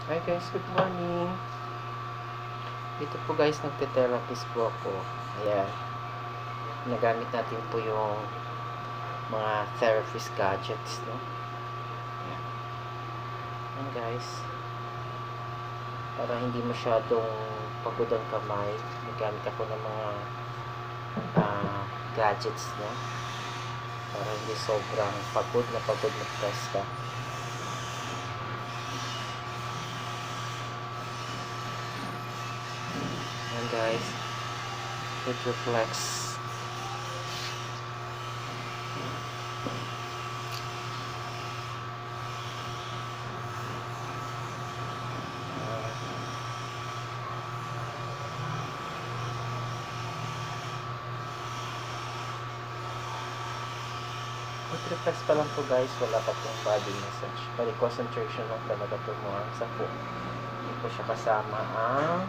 Hi guys, good morning. Dito po guys, nagte-therapist po ako. Ayan, nagamit natin po yung mga therapist gadgets, no? Ayan, ayan guys. Para hindi masyadong pagod ang kamay, nagamit ako ng mga gadgets, no? Para hindi sobrang pagod na mag-press ka. Ayan guys, foot reflex. Foot reflex pa lang to guys, wala pa pong body massage. Bali concentration lang talaga to mo sa foot. Hindi po siya kasama ang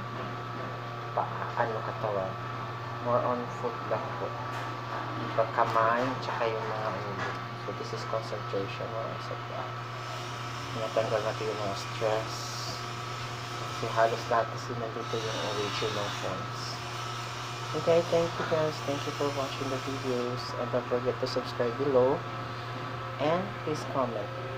katawan. More on foot lang po. Yung kamay, tsaka yung mga ulo. So this is concentration or sa tinatanggal natin yung mga stress. Kasi halos lahat kasi nandito yung original points. Okay, thank you guys. Thank you for watching the videos. And don't forget to subscribe below. And please comment.